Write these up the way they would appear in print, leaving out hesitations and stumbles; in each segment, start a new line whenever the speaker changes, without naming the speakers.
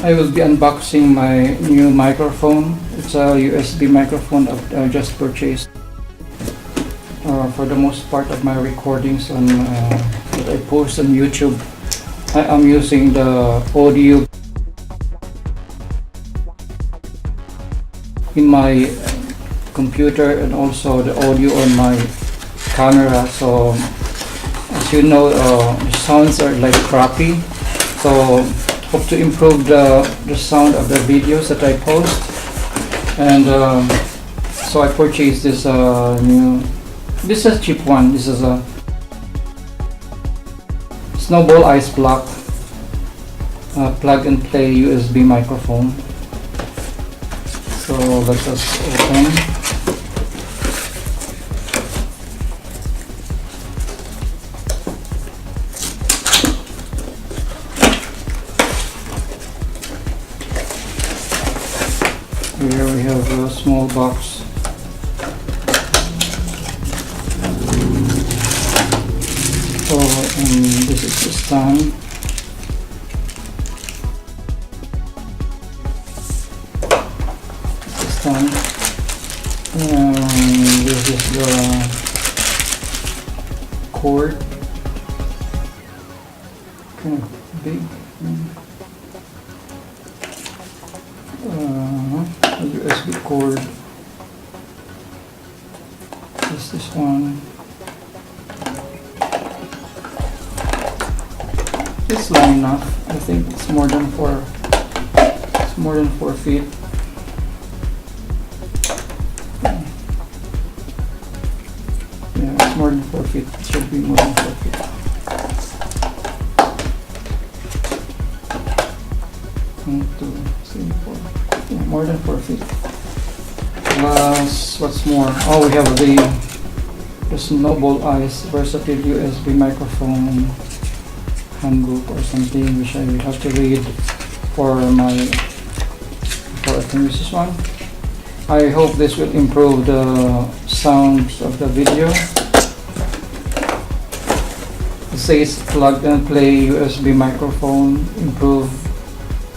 I will be unboxing my new microphone. It's a USB microphone that I just purchased. For the most part of my recordings that I post on YouTube, I am using the audio in my computer and also the audio on my camera. So as you know, the sounds are like crappy. So hope to improve the sound of the videos that I post. And so I purchased this new. This is a cheap one. This is a Snowball Ice Block plug and play USB microphone. So let us open. Here we have a small box. This is the stand. This is the cord. Kind of big. A USB cord. This one. It's long enough. I think it's more than 4. It's more than 4 feet. Yeah, it's more than 4 feet. It should be more than 4 feet. 1, 2, 3, 4. Yeah, more than 4 feet. Plus, what's more? Oh, we have the Snowball Ice versatile USB microphone handbook or something, which I will have to read before I can use this one. I hope this will improve the sounds of the video. It says plug and play USB microphone, improve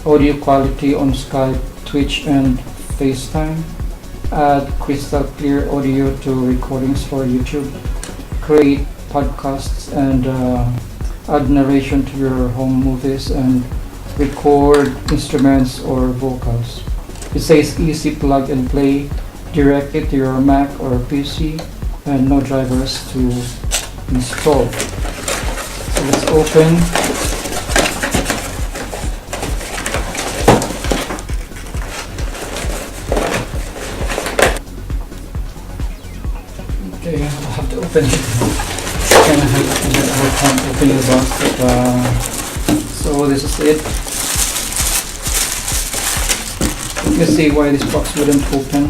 audio quality on Skype, Twitch and FaceTime, add crystal clear audio to recordings for YouTube, create podcasts and add narration to your home movies and record instruments or vocals. It says easy plug and play, directly to your Mac or PC and no drivers to install. So let's open. Okay, I'll have to open it. Kind of hard time opening the box, but so this is it. You can see why this box wouldn't open.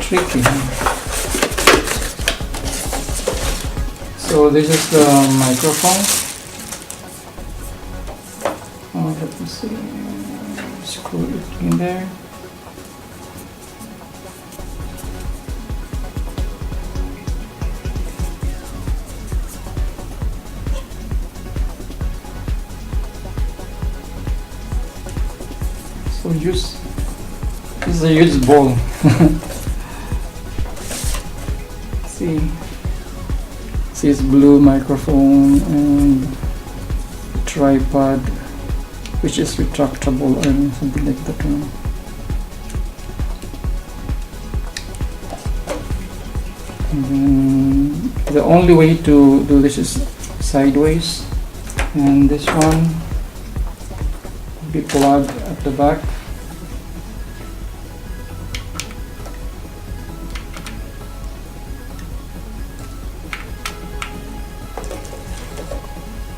Tricky. So this is the microphone. Let me see. Screw it in there. So this is a huge ball. See it's blue microphone and tripod, which is retractable or something like that one. And then the only way to do this is sideways, and this one will be plugged at the back.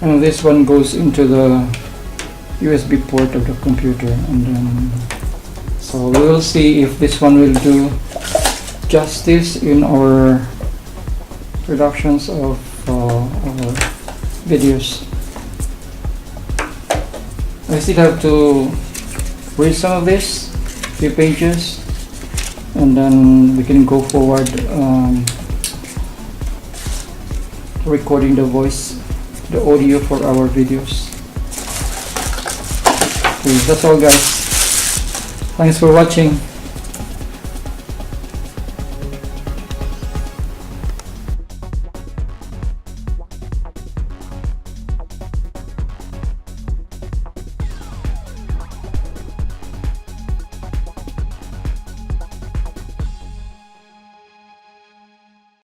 And this one goes into the USB port of the computer, and then so we will see if this one will do justice in our productions of our videos. I still have to read some of this, few pages, and then we can go forward recording the voice, the audio for our videos. Okay, that's all guys. Thanks for watching.